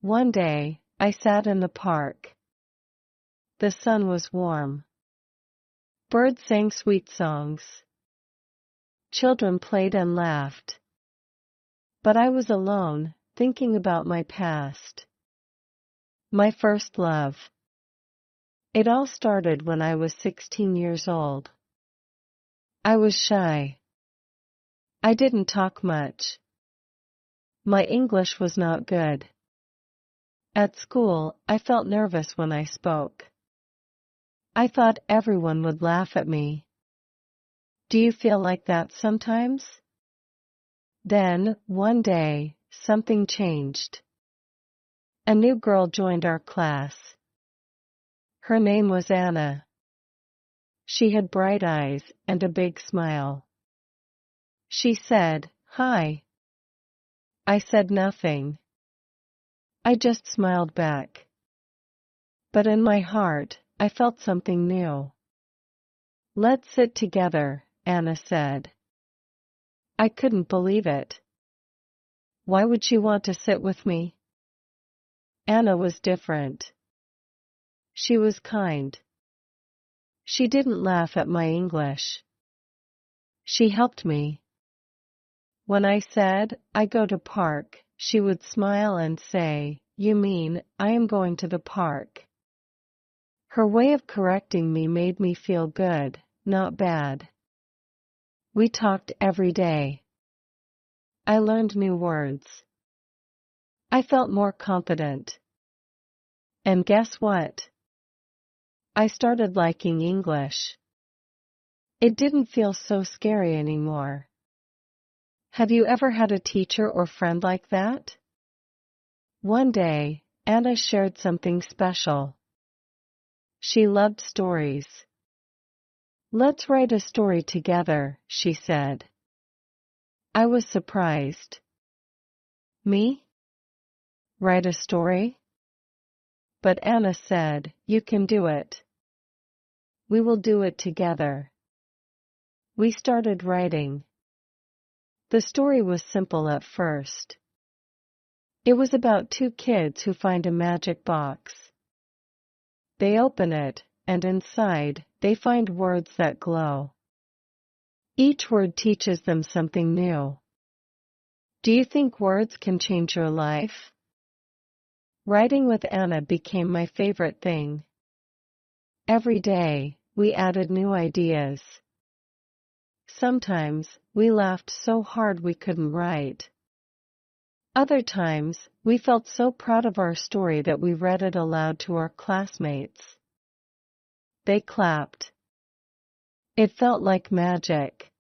One day, I sat in the park. The sun was warm. Birds sang sweet songs. Children played and laughed. But I was alone, thinking about my past. My first love. It all started when I was 16 years old. I was shy. I didn't talk much. My English was not good. At school, I felt nervous when I spoke. I thought everyone would laugh at me. Do you feel like that sometimes? Then, one day, something changed. A new girl joined our class. Her name was Anna. She had bright eyes and a big smile. She said, "Hi." I said nothing. I just smiled back. But in my heart, I felt something new. "Let's sit together," Anna said. I couldn't believe it. Why would she want to sit with me? Anna was different. She was kind. She didn't laugh at my English. She helped me. When I said, "I go to park," she would smile and say, "You mean, I am going to the park." Her way of correcting me made me feel good, not bad. We talked every day. I learned new words. I felt more confident. And guess what? I started liking English. It didn't feel so scary anymore. Have you ever had a teacher or friend like that? One day, Anna shared something special. She loved stories. "Let's write a story together," she said. I was surprised. Me? Write a story? But Anna said, "You can do it. We will do it together." We started writing. The story was simple at first. It was about two kids who find a magic box. They open it, and inside, they find words that glow. Each word teaches them something new. Do you think words can change your life? Writing with Anna became my favorite thing. Every day, we added new ideas. Sometimes, we laughed so hard we couldn't write. Other times, we felt so proud of our story that we read it aloud to our classmates. They clapped. It felt like magic.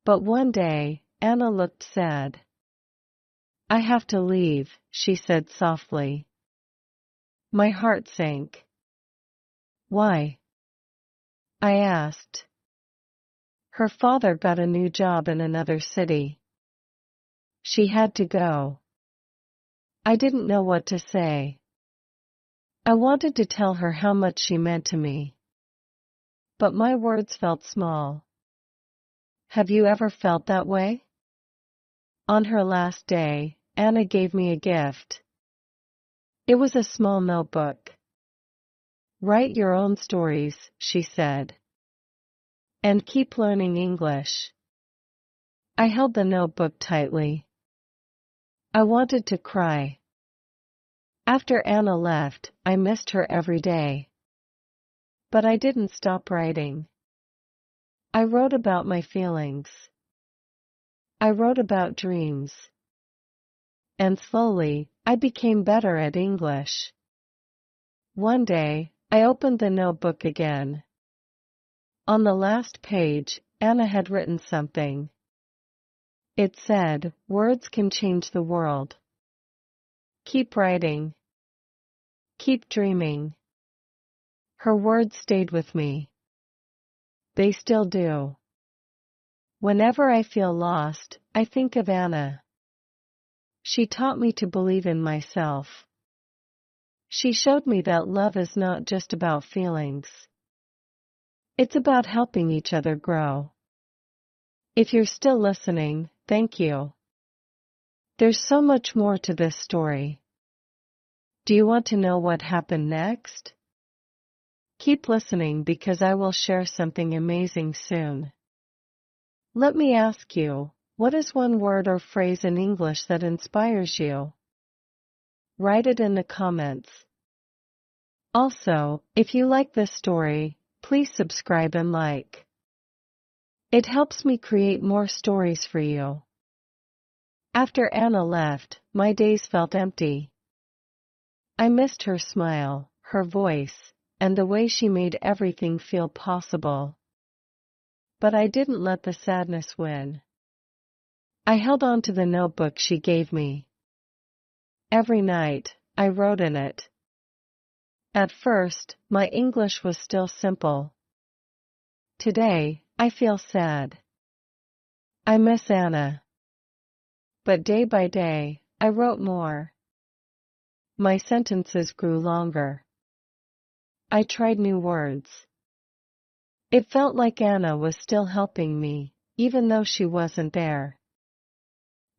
But one day, Anna looked sad. "I have to leave," she said softly. My heart sank. "Why?" I asked. Her father got a new job in another city. She had to go. I didn't know what to say. I wanted to tell her how much she meant to me. But my words felt small. Have you ever felt that way? On her last day, Anna gave me a gift. It was a small notebook. "Write your own stories," she said. "And keep learning English." I held the notebook tightly. I wanted to cry. After Anna left, I missed her every day. But I didn't stop writing. I wrote about my feelings. I wrote about dreams. And slowly, I became better at English. One day, I opened the notebook again. On the last page, Anna had written something. It said, "Words can change the world. Keep writing. Keep dreaming." Her words stayed with me. They still do. Whenever I feel lost, I think of Anna. She taught me to believe in myself. She showed me that love is not just about feelings. It's about helping each other grow. If you're still listening, thank you. There's so much more to this story. Do you want to know what happened next? Keep listening because I will share something amazing soon. Let me ask you, what is one word or phrase in English that inspires you? Write it in the comments. Also, if you like this story, please subscribe and like. It helps me create more stories for you. After Anna left, my days felt empty. I missed her smile, her voice, and the way she made everything feel possible. But I didn't let the sadness win. I held on to the notebook she gave me. Every night, I wrote in it. At first, my English was still simple. Today, I feel sad. I miss Anna. But day by day, I wrote more. My sentences grew longer. I tried new words. It felt like Anna was still helping me, even though she wasn't there.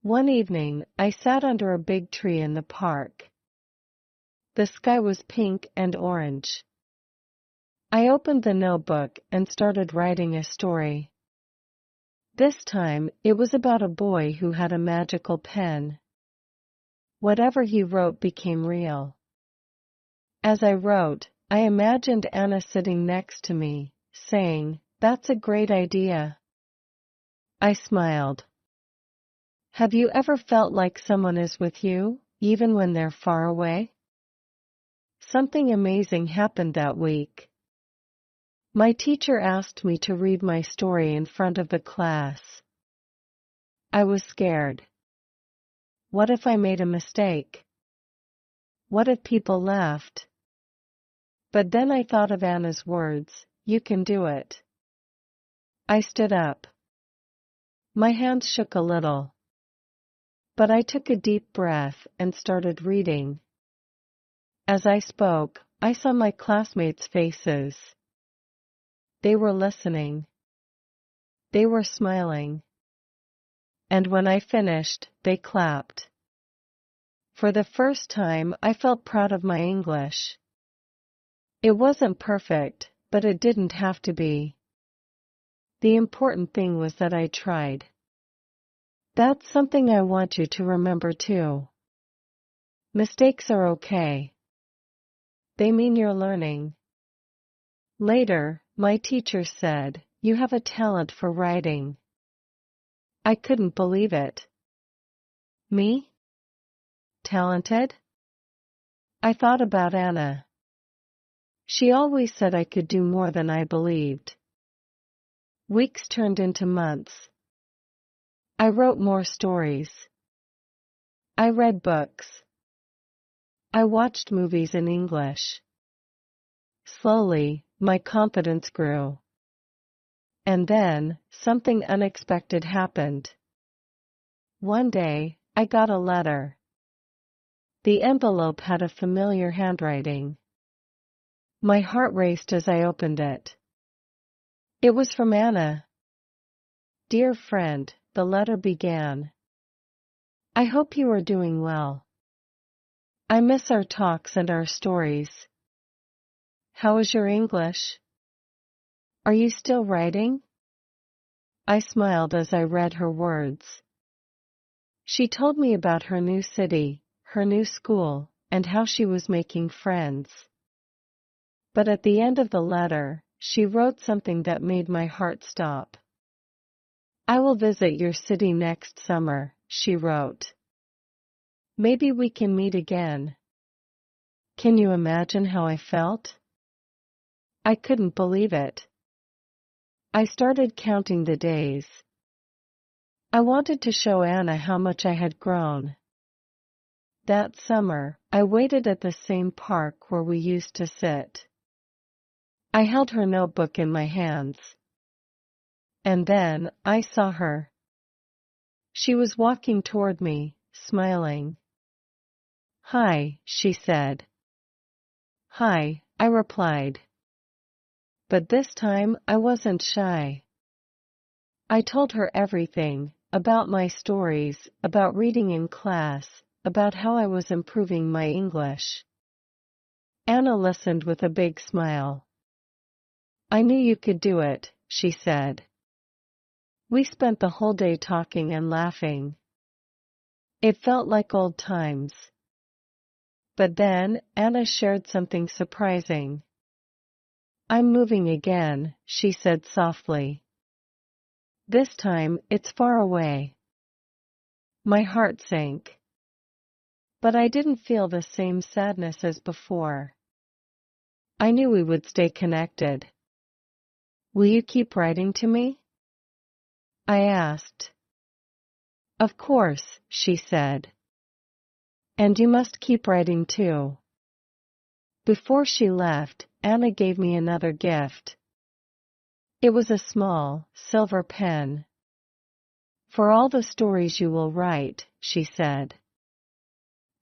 One evening, I sat under a big tree in the park. The sky was pink and orange. I opened the notebook and started writing a story. This time, it was about a boy who had a magical pen. Whatever he wrote became real. As I wrote, I imagined Anna sitting next to me, saying, "That's a great idea." I smiled. Have you ever felt like someone is with you, even when they're far away? Something amazing happened that week. My teacher asked me to read my story in front of the class. I was scared. What if I made a mistake? What if people laughed? But then I thought of Anna's words, "You can do it." I stood up. My hands shook a little. But I took a deep breath and started reading. As I spoke, I saw my classmates' faces. They were listening. They were smiling. And when I finished, they clapped. For the first time, I felt proud of my English. It wasn't perfect, but it didn't have to be. The important thing was that I tried. That's something I want you to remember too. Mistakes are okay. They mean you're learning. Later, my teacher said, "You have a talent for writing." I couldn't believe it. Me? Talented? I thought about Anna. She always said I could do more than I believed. Weeks turned into months. I wrote more stories. I read books. I watched movies in English. Slowly, my confidence grew. And then, something unexpected happened. One day, I got a letter. The envelope had a familiar handwriting. My heart raced as I opened it. It was from Anna. "Dear friend," the letter began. "I hope you are doing well. I miss our talks and our stories. How is your English? Are you still writing?" I smiled as I read her words. She told me about her new city, her new school, and how she was making friends. But at the end of the letter, she wrote something that made my heart stop. "I will visit your city next summer," she wrote. "Maybe we can meet again." Can you imagine how I felt? I couldn't believe it. I started counting the days. I wanted to show Anna how much I had grown. That summer, I waited at the same park where we used to sit. I held her notebook in my hands. And then, I saw her. She was walking toward me, smiling. "Hi," she said. "Hi," I replied. But this time, I wasn't shy. I told her everything, about my stories, about reading in class, about how I was improving my English. Anna listened with a big smile. "I knew you could do it," she said. We spent the whole day talking and laughing. It felt like old times. But then, Anna shared something surprising. "I'm moving again," she said softly. "This time, it's far away." My heart sank. But I didn't feel the same sadness as before. I knew we would stay connected. "Will you keep writing to me?" I asked. "Of course," she said. "And you must keep writing too." Before she left, Anna gave me another gift. It was a small, silver pen. "For all the stories you will write," she said.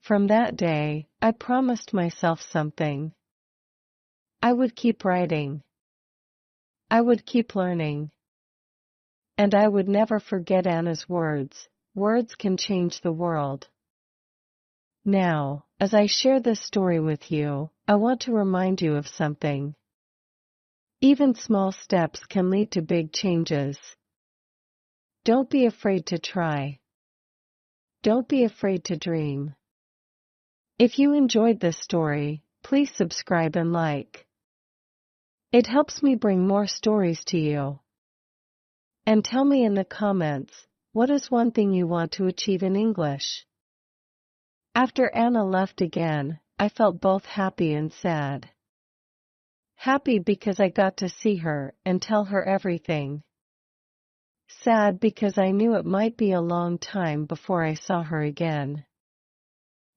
From that day, I promised myself something. I would keep writing. I would keep learning. And I would never forget Anna's words. Words can change the world. Now, as I share this story with you, I want to remind you of something. Even small steps can lead to big changes. Don't be afraid to try. Don't be afraid to dream. If you enjoyed this story, please subscribe and like. It helps me bring more stories to you. And tell me in the comments, what is one thing you want to achieve in English? After Anna left again, I felt both happy and sad. Happy because I got to see her and tell her everything. Sad because I knew it might be a long time before I saw her again.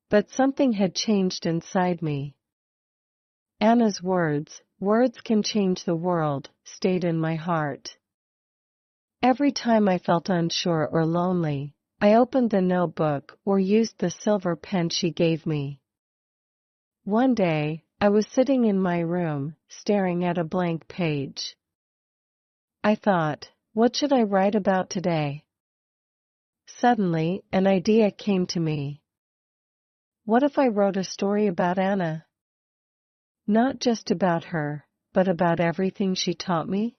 But something had changed inside me. Anna's words, "Words can change the world," stayed in my heart. Every time I felt unsure or lonely, I opened the notebook or used the silver pen she gave me. One day, I was sitting in my room, staring at a blank page. I thought, what should I write about today? Suddenly, an idea came to me. What if I wrote a story about Anna? Not just about her, but about everything she taught me?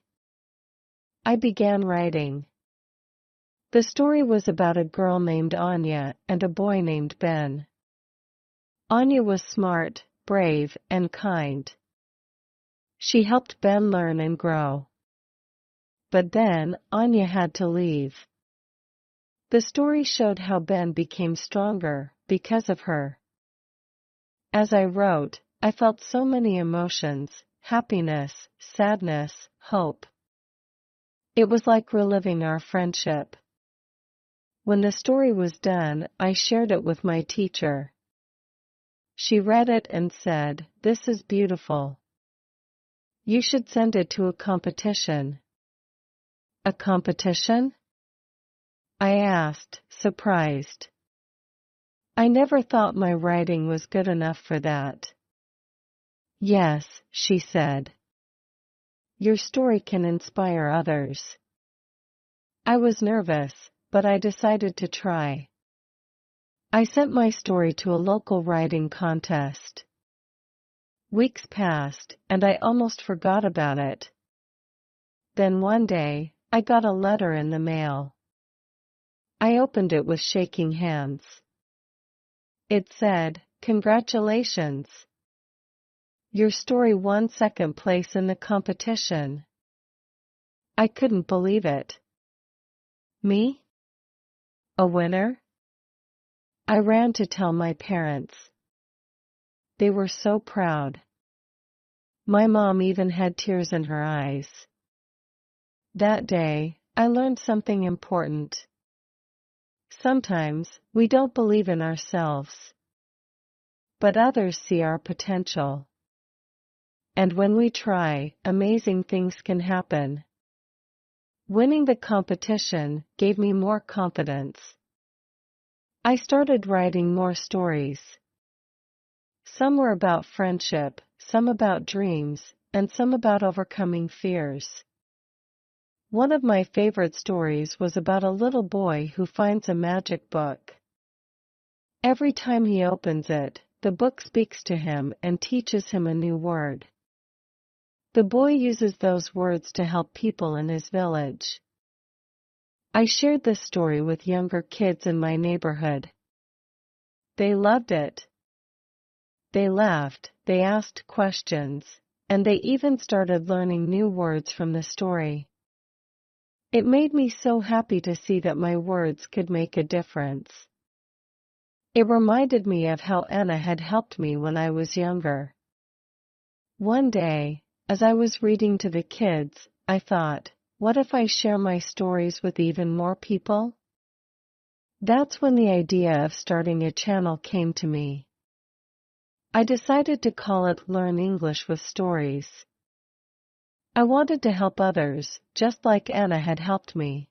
I began writing. The story was about a girl named Anya and a boy named Ben. Anya was smart, brave, and kind. She helped Ben learn and grow. But then, Anya had to leave. The story showed how Ben became stronger because of her. As I wrote, I felt so many emotions: happiness, sadness, hope. It was like reliving our friendship. When the story was done, I shared it with my teacher. She read it and said, "This is beautiful. You should send it to a competition." A competition? I asked, surprised. I never thought my writing was good enough for that. "Yes," she said. "Your story can inspire others." I was nervous, but I decided to try. I sent my story to a local writing contest. Weeks passed, and I almost forgot about it. Then one day, I got a letter in the mail. I opened it with shaking hands. It said, "Congratulations. Your story won second place in the competition." I couldn't believe it. Me? A winner? I ran to tell my parents. They were so proud. My mom even had tears in her eyes. That day, I learned something important. Sometimes, we don't believe in ourselves. But others see our potential. And when we try, amazing things can happen. Winning the competition gave me more confidence. I started writing more stories. Some were about friendship, some about dreams, and some about overcoming fears. One of my favorite stories was about a little boy who finds a magic book. Every time he opens it, the book speaks to him and teaches him a new word. The boy uses those words to help people in his village. I shared this story with younger kids in my neighborhood. They loved it. They laughed, they asked questions, and they even started learning new words from the story. It made me so happy to see that my words could make a difference. It reminded me of how Anna had helped me when I was younger. One day, as I was reading to the kids, I thought, what if I share my stories with even more people? That's when the idea of starting a channel came to me. I decided to call it Learn English with Stories. I wanted to help others, just like Anna had helped me.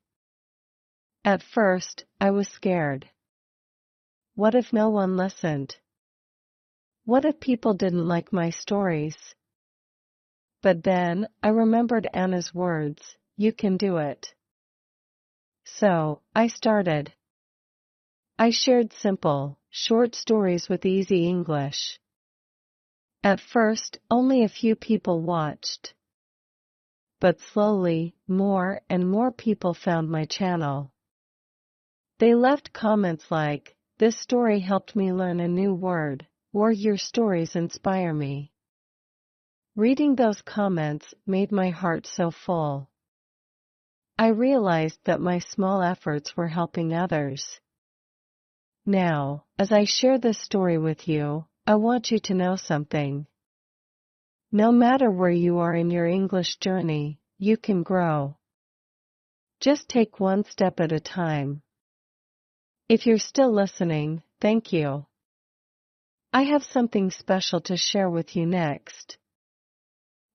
At first, I was scared. What if no one listened? What if people didn't like my stories? But then, I remembered Anna's words, you can do it. So, I started. I shared simple, short stories with easy English. At first, only a few people watched. But slowly, more and more people found my channel. They left comments like, this story helped me learn a new word, or your stories inspire me. Reading those comments made my heart so full. I realized that my small efforts were helping others. Now, as I share this story with you, I want you to know something. No matter where you are in your English journey, you can grow. Just take one step at a time. If you're still listening, thank you. I have something special to share with you next.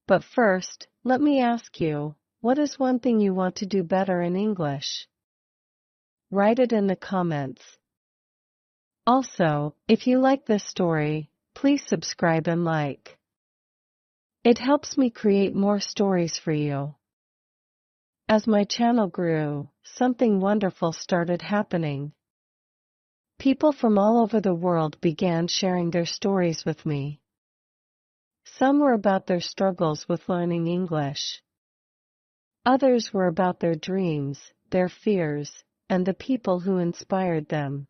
But first, let me ask you, what is one thing you want to do better in English? Write it in the comments. Also, if you like this story, please subscribe and like. It helps me create more stories for you. As my channel grew, something wonderful started happening. People from all over the world began sharing their stories with me. Some were about their struggles with learning English. Others were about their dreams, their fears, and the people who inspired them.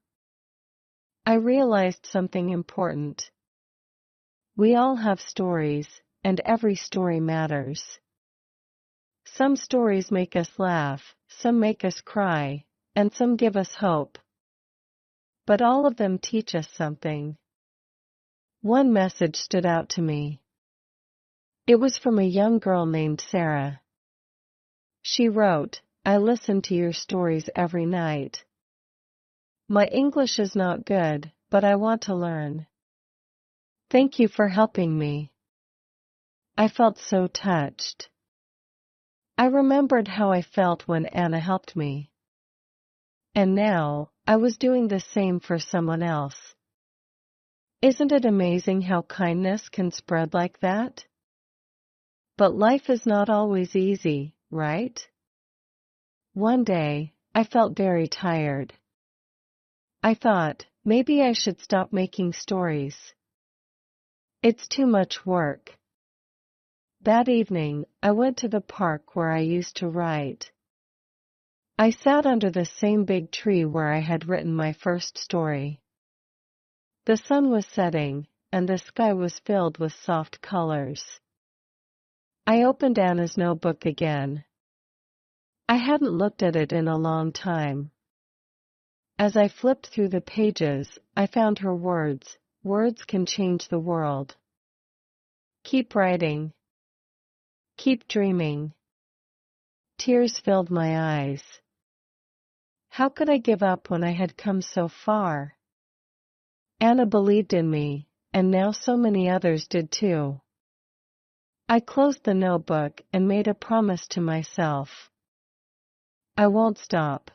I realized something important. We all have stories, and every story matters. Some stories make us laugh, some make us cry, and some give us hope. But all of them teach us something. One message stood out to me. It was from a young girl named Sarah. She wrote, I listen to your stories every night. My English is not good, but I want to learn. Thank you for helping me. I felt so touched. I remembered how I felt when Anna helped me. And now, I was doing the same for someone else. Isn't it amazing how kindness can spread like that? But life is not always easy, right? One day, I felt very tired. I thought, maybe I should stop making stories. It's too much work. That evening, I went to the park where I used to write. I sat under the same big tree where I had written my first story. The sun was setting, and the sky was filled with soft colors. I opened Anna's notebook again. I hadn't looked at it in a long time. As I flipped through the pages, I found her words. Words can change the world. Keep writing. Keep dreaming. Tears filled my eyes. How could I give up when I had come so far? Anna believed in me, and now so many others did too. I closed the notebook and made a promise to myself. I won't stop.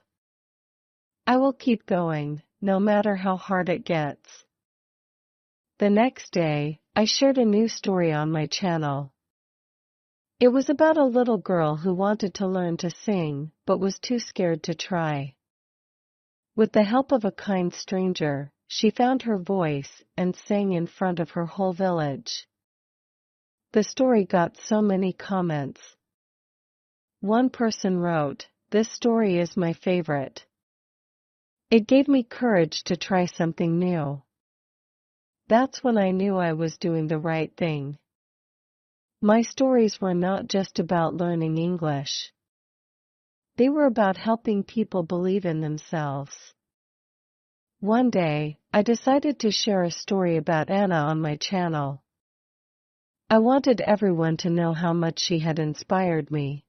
I will keep going, no matter how hard it gets. The next day, I shared a new story on my channel. It was about a little girl who wanted to learn to sing, but was too scared to try. With the help of a kind stranger, she found her voice and sang in front of her whole village. The story got so many comments. One person wrote, "This story is my favorite." It gave me courage to try something new. That's when I knew I was doing the right thing. My stories were not just about learning English. They were about helping people believe in themselves. One day, I decided to share a story about Anna on my channel. I wanted everyone to know how much she had inspired me.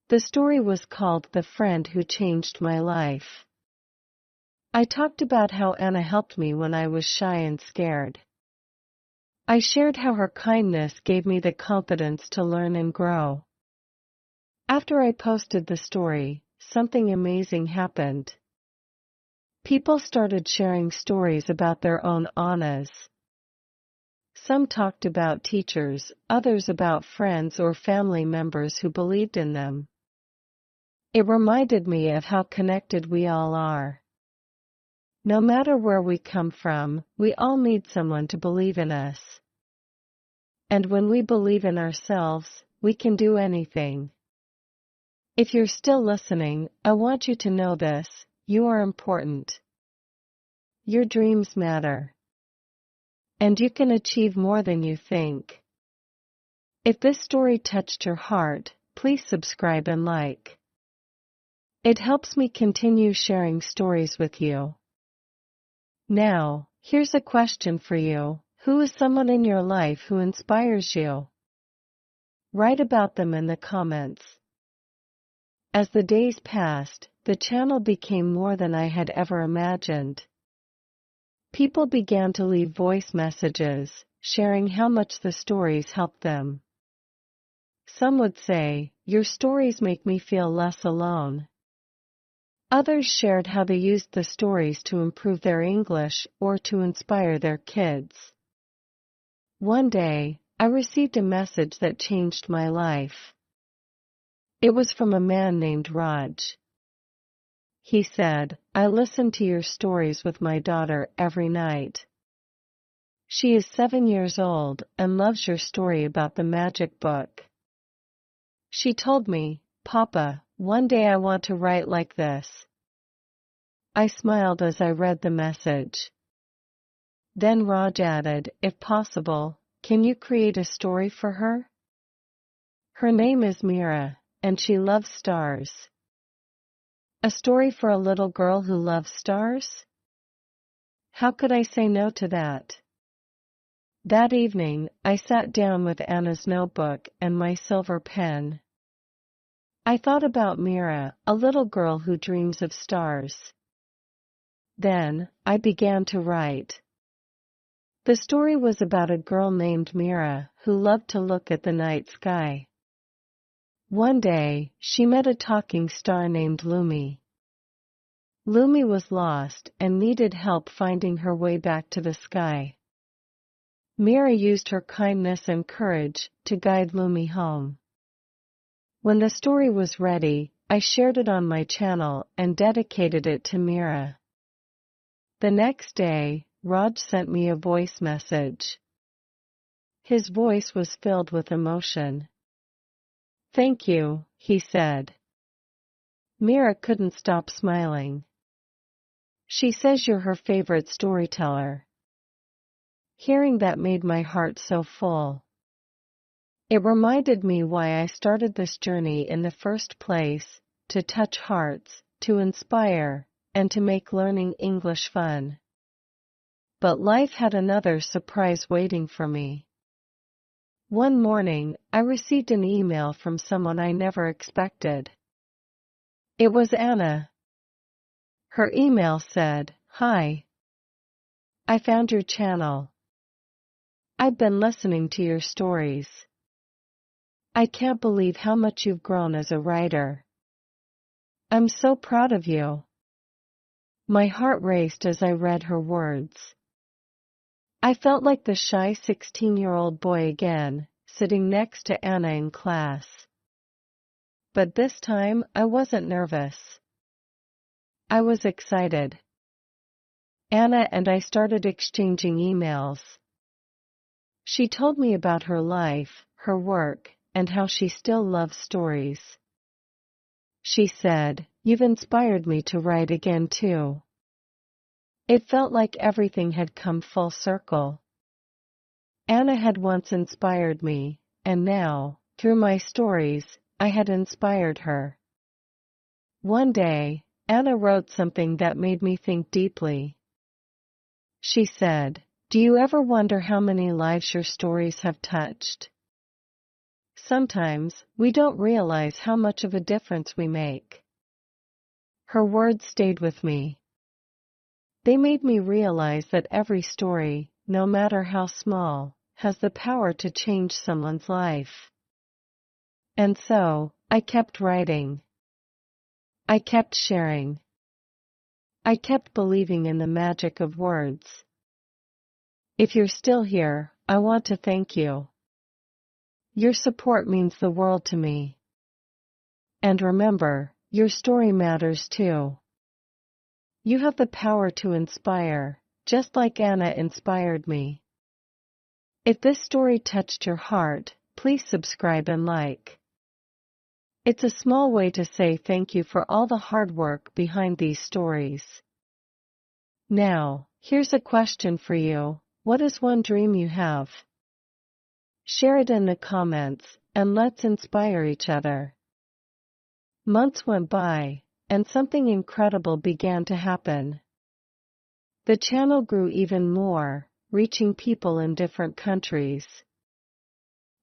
The story was called "The Friend Who Changed My Life." I talked about how Anna helped me when I was shy and scared. I shared how her kindness gave me the confidence to learn and grow. After I posted the story, something amazing happened. People started sharing stories about their own Annas. Some talked about teachers, others about friends or family members who believed in them. It reminded me of how connected we all are. No matter where we come from, we all need someone to believe in us. And when we believe in ourselves, we can do anything. If you're still listening, I want you to know this: you are important. Your dreams matter. And you can achieve more than you think. If this story touched your heart, please subscribe and like. It helps me continue sharing stories with you. Now, here's a question for you. Who is someone in your life who inspires you? Write about them in the comments. As the days passed, the channel became more than I had ever imagined. People began to leave voice messages, sharing how much the stories helped them. Some would say, "Your stories make me feel less alone." Others shared how they used the stories to improve their English or to inspire their kids. One day, I received a message that changed my life. It was from a man named Raj. He said, "I listen to your stories with my daughter every night. She is 7 years old and loves your story about the magic book. She told me, 'Papa, one day I want to write like this.'" I smiled as I read the message. Then Raj added, "If possible, can you create a story for her? Her name is Mira, and she loves stars." A story for a little girl who loves stars? How could I say no to that? That evening, I sat down with Anna's notebook and my silver pen. I thought about Mira, a little girl who dreams of stars. Then, I began to write. The story was about a girl named Mira who loved to look at the night sky. One day, she met a talking star named Lumi. Lumi was lost and needed help finding her way back to the sky. Mira used her kindness and courage to guide Lumi home. When the story was ready, I shared it on my channel and dedicated it to Mira. The next day, Raj sent me a voice message. His voice was filled with emotion. "Thank you," he said. Mira couldn't stop smiling. She says you're her favorite storyteller. Hearing that made my heart so full. It reminded me why I started this journey in the first place: to touch hearts, to inspire, and to make learning English fun. But life had another surprise waiting for me. One morning, I received an email from someone I never expected. It was Anna. Her email said, "Hi. I found your channel. I've been listening to your stories. I can't believe how much you've grown as a writer. I'm so proud of you." My heart raced as I read her words. I felt like the shy 16-year-old boy again, sitting next to Anna in class. But this time, I wasn't nervous. I was excited. Anna and I started exchanging emails. She told me about her life, her work, and how she still loves stories. She said, "You've inspired me to write again too." It felt like everything had come full circle. Anna had once inspired me, and now, through my stories, I had inspired her. One day, Anna wrote something that made me think deeply. She said, "Do you ever wonder how many lives your stories have touched? Sometimes, we don't realize how much of a difference we make." Her words stayed with me. They made me realize that every story, no matter how small, has the power to change someone's life. And so, I kept writing. I kept sharing. I kept believing in the magic of words. If you're still here, I want to thank you. Your support means the world to me. And remember, your story matters too. You have the power to inspire, just like Anna inspired me. If this story touched your heart, please subscribe and like. It's a small way to say thank you for all the hard work behind these stories. Now, here's a question for you. What is one dream you have? Share it in the comments, and let's inspire each other. Months went by, and something incredible began to happen. The channel grew even more, reaching people in different countries.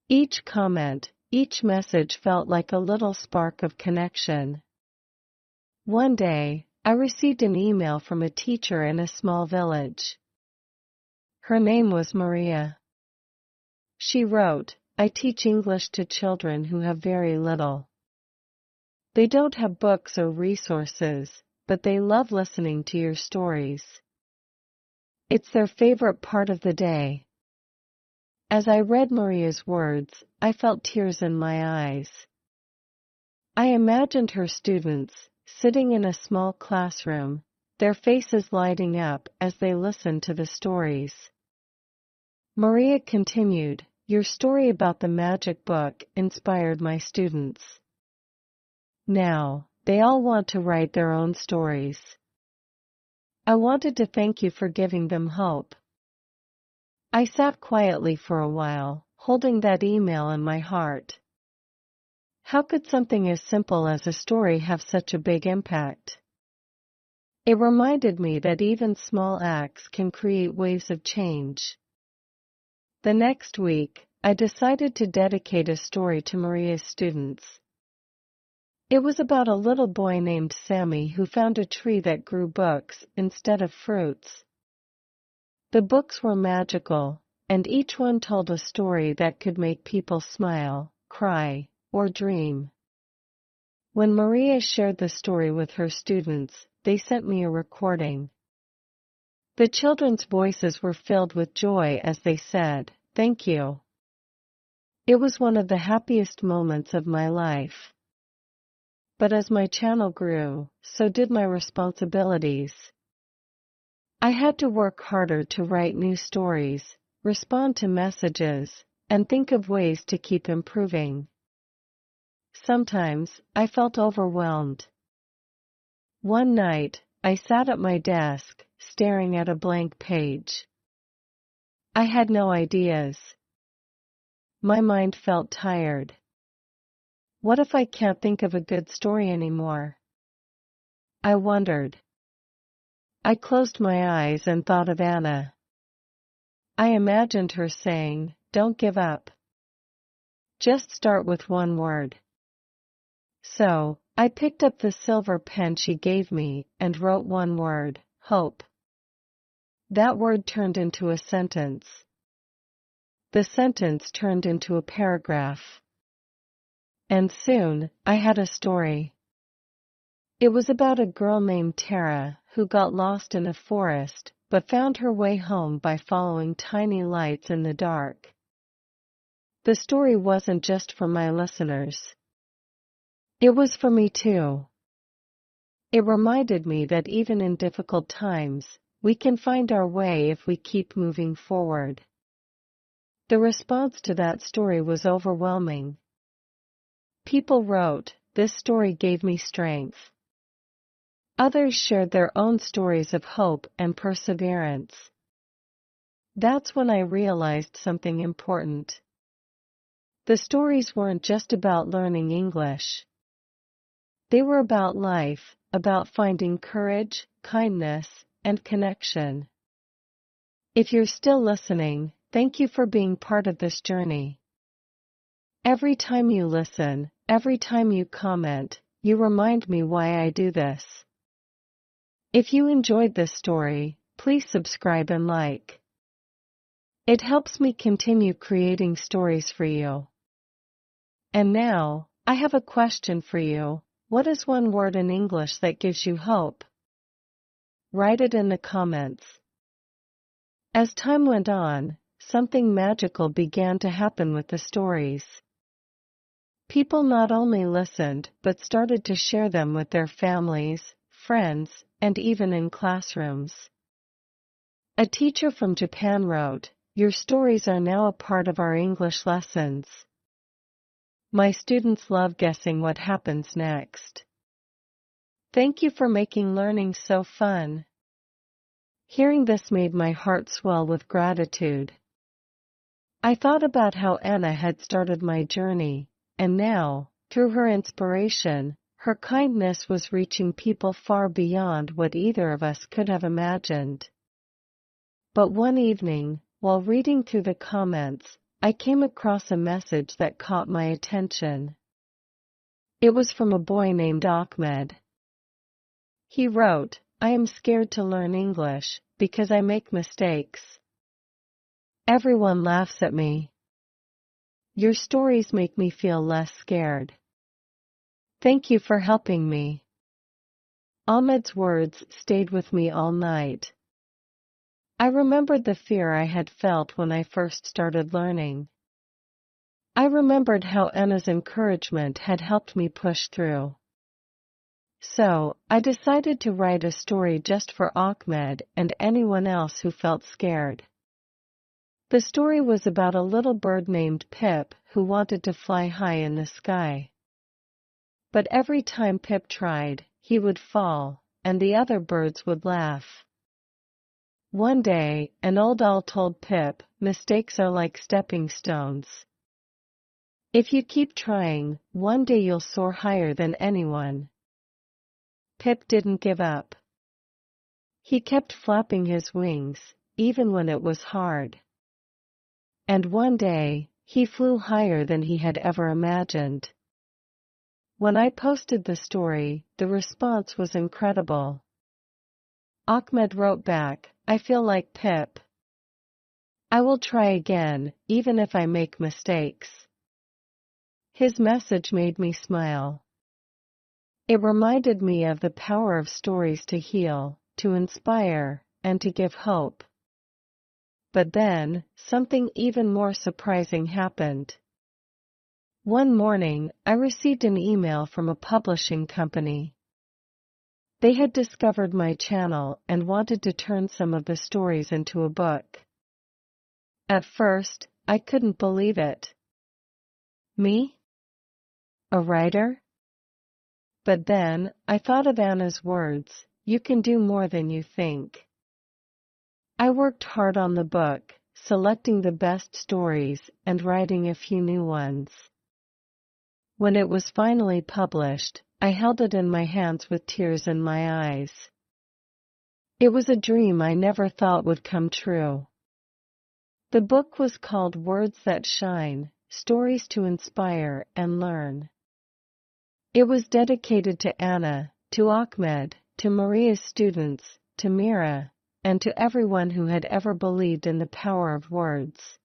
Each comment, each message felt like a little spark of connection. One day, I received an email from a teacher in a small village. Her name was Maria. She wrote, "I teach English to children who have very little. They don't have books or resources, but they love listening to your stories. It's their favorite part of the day." As I read Maria's words, I felt tears in my eyes. I imagined her students, sitting in a small classroom, their faces lighting up as they listened to the stories. Maria continued, "Your story about the magic book inspired my students. Now, they all want to write their own stories. I wanted to thank you for giving them hope." I sat quietly for a while, holding that email in my heart. How could something as simple as a story have such a big impact? It reminded me that even small acts can create waves of change. The next week, I decided to dedicate a story to Maria's students. It was about a little boy named Sammy who found a tree that grew books instead of fruits. The books were magical, and each one told a story that could make people smile, cry, or dream. When Maria shared the story with her students, they sent me a recording. The children's voices were filled with joy as they said, "Thank you." It was one of the happiest moments of my life. But as my channel grew, so did my responsibilities. I had to work harder to write new stories, respond to messages, and think of ways to keep improving. Sometimes, I felt overwhelmed. One night, I sat at my desk, staring at a blank page. I had no ideas. My mind felt tired. What if I can't think of a good story anymore? I wondered. I closed my eyes and thought of Anna. I imagined her saying, "Don't give up. Just start with one word." So, I picked up the silver pen she gave me and wrote one word, hope. That word turned into a sentence. The sentence turned into a paragraph. And soon, I had a story. It was about a girl named Tara who got lost in a forest, but found her way home by following tiny lights in the dark. The story wasn't just for my listeners. It was for me too. It reminded me that even in difficult times, We can find our way if we keep moving forward. The response to that story was overwhelming. People wrote, "This story gave me strength." Others shared their own stories of hope and perseverance. That's when I realized something important. The stories weren't just about learning English. They were about life, about finding courage, kindness, and connection. If you're still listening, thank you for being part of this journey. Every time you listen, every time you comment, you remind me why I do this. If you enjoyed this story, please subscribe and like. It helps me continue creating stories for you. And now, I have a question for you. What is one word in English that gives you hope? Write it in the comments. As time went on, something magical began to happen with the stories. People not only listened but started to share them with their families, friends, and even in classrooms. A teacher from Japan wrote, "Your stories are now a part of our English lessons." My students love guessing what happens next. Thank you for making learning so fun. Hearing this made my heart swell with gratitude. I thought about how Anna had started my journey, and now, through her inspiration, her kindness was reaching people far beyond what either of us could have imagined. But one evening, while reading through the comments, I came across a message that caught my attention. It was from a boy named Ahmed. He wrote, "I am scared to learn English because I make mistakes. Everyone laughs at me. Your stories make me feel less scared. Thank you for helping me." Ahmed's words stayed with me all night. I remembered the fear I had felt when I first started learning. I remembered how Anna's encouragement had helped me push through. So, I decided to write a story just for Ahmed and anyone else who felt scared. The story was about a little bird named Pip who wanted to fly high in the sky. But every time Pip tried, he would fall, and the other birds would laugh. One day, an old owl told Pip, "Mistakes are like stepping stones. If you keep trying, one day you'll soar higher than anyone." Pip didn't give up. He kept flapping his wings, even when it was hard. And one day, he flew higher than he had ever imagined. When I posted the story, the response was incredible. Ahmed wrote back, "I feel like Pip. I will try again, even if I make mistakes." His message made me smile. It reminded me of the power of stories to heal, to inspire, and to give hope. But then, something even more surprising happened. One morning, I received an email from a publishing company. They had discovered my channel and wanted to turn some of the stories into a book. At first, I couldn't believe it. Me? A writer? But then, I thought of Anna's words, "You can do more than you think." I worked hard on the book, selecting the best stories and writing a few new ones. When it was finally published, I held it in my hands with tears in my eyes. It was a dream I never thought would come true. The book was called Words That Shine, Stories to Inspire and Learn. It was dedicated to Anna, to Ahmed, to Maria's students, to Mira, and to everyone who had ever believed in the power of words.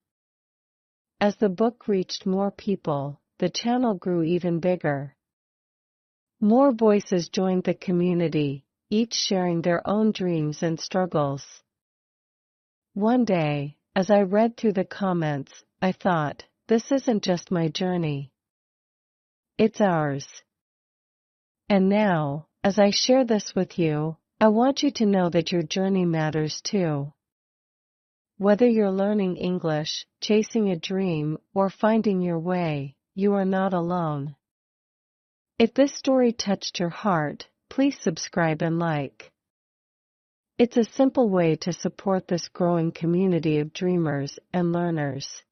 As the book reached more people, the channel grew even bigger. More voices joined the community, each sharing their own dreams and struggles. One day, as I read through the comments, I thought, this isn't just my journey. It's ours. And now, as I share this with you, I want you to know that your journey matters too. Whether you're learning English, chasing a dream, or finding your way, you are not alone. If this story touched your heart, please subscribe and like. It's a simple way to support this growing community of dreamers and learners.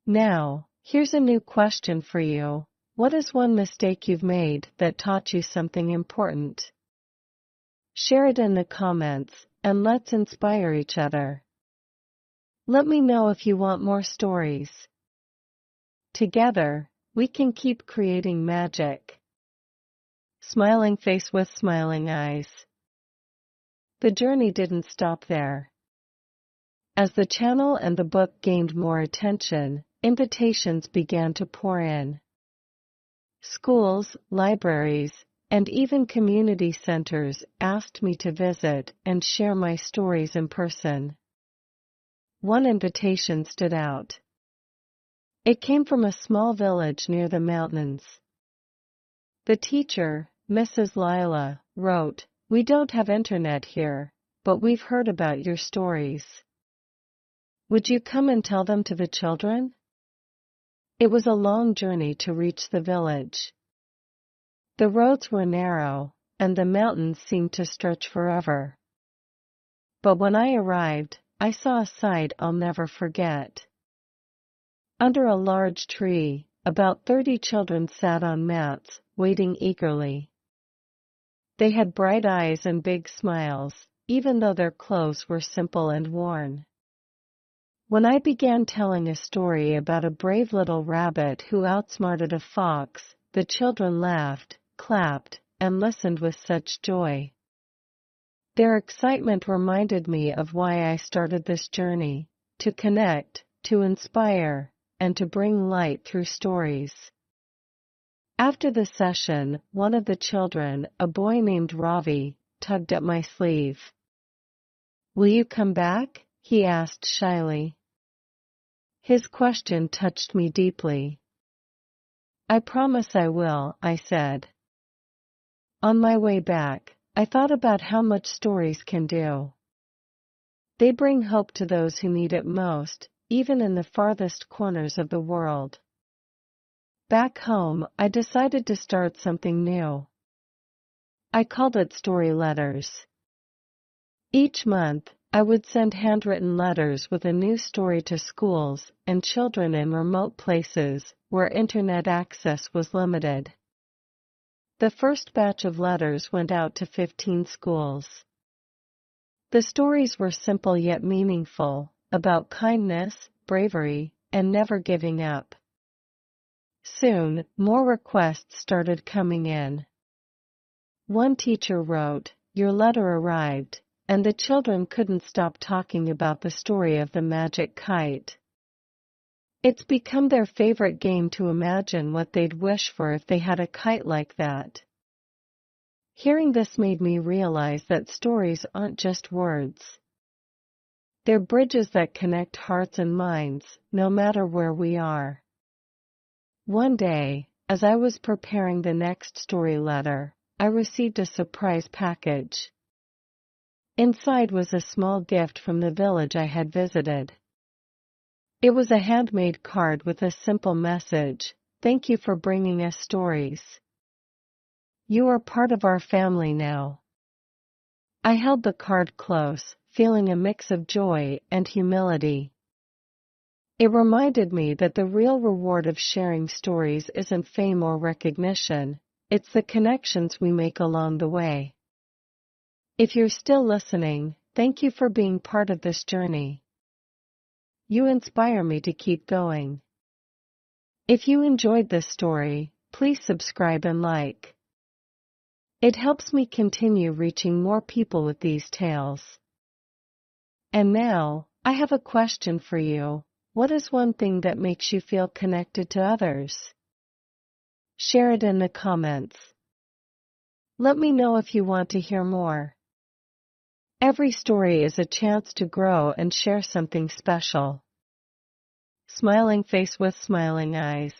Now, here's a new question for you. What is one mistake you've made that taught you something important? Share it in the comments, and let's inspire each other. Let me know if you want more stories. Together, we can keep creating magic. Smiling face with smiling eyes. The journey didn't stop there. As the channel and the book gained more attention, invitations began to pour in. Schools, libraries, and even community centers asked me to visit and share my stories in person. One invitation stood out. It came from a small village near the mountains. The teacher, Mrs. Lila, wrote, "We don't have internet here, but we've heard about your stories. Would you come and tell them to the children?" It was a long journey to reach the village. The roads were narrow, and the mountains seemed to stretch forever. But when I arrived, I saw a sight I'll never forget. Under a large tree, about 30 children sat on mats, waiting eagerly. They had bright eyes and big smiles, even though their clothes were simple and worn. When I began telling a story about a brave little rabbit who outsmarted a fox, the children laughed, clapped, and listened with such joy. Their excitement reminded me of why I started this journey: to connect, to inspire, and to bring light through stories. After the session, one of the children, a boy named Ravi, tugged at my sleeve. "Will you come back?" he asked shyly. His question touched me deeply. "I promise I will," I said. On my way back, I thought about how much stories can do. They bring hope to those who need it most, even in the farthest corners of the world. Back home, I decided to start something new. I called it Story Letters. Each month, I would send handwritten letters with a new story to schools and children in remote places where internet access was limited. The first batch of letters went out to 15 schools. The stories were simple yet meaningful, about kindness, bravery, and never giving up. Soon, more requests started coming in. One teacher wrote, "Your letter arrived," and the children couldn't stop talking about the story of the magic kite. It's become their favorite game to imagine what they'd wish for if they had a kite like that. Hearing this made me realize that stories aren't just words. They're bridges that connect hearts and minds, no matter where we are. One day, as I was preparing the next story letter, I received a surprise package. Inside was a small gift from the village I had visited. It was a handmade card with a simple message: "Thank you for bringing us stories. You are part of our family now." I held the card close, feeling a mix of joy and humility. It reminded me that the real reward of sharing stories isn't fame or recognition, it's the connections we make along the way. If you're still listening, thank you for being part of this journey. You inspire me to keep going. If you enjoyed this story, please subscribe and like. It helps me continue reaching more people with these tales. And now, I have a question for you. What is one thing that makes you feel connected to others? Share it in the comments. Let me know if you want to hear more. Every story is a chance to grow and share something special. Smiling face with smiling eyes.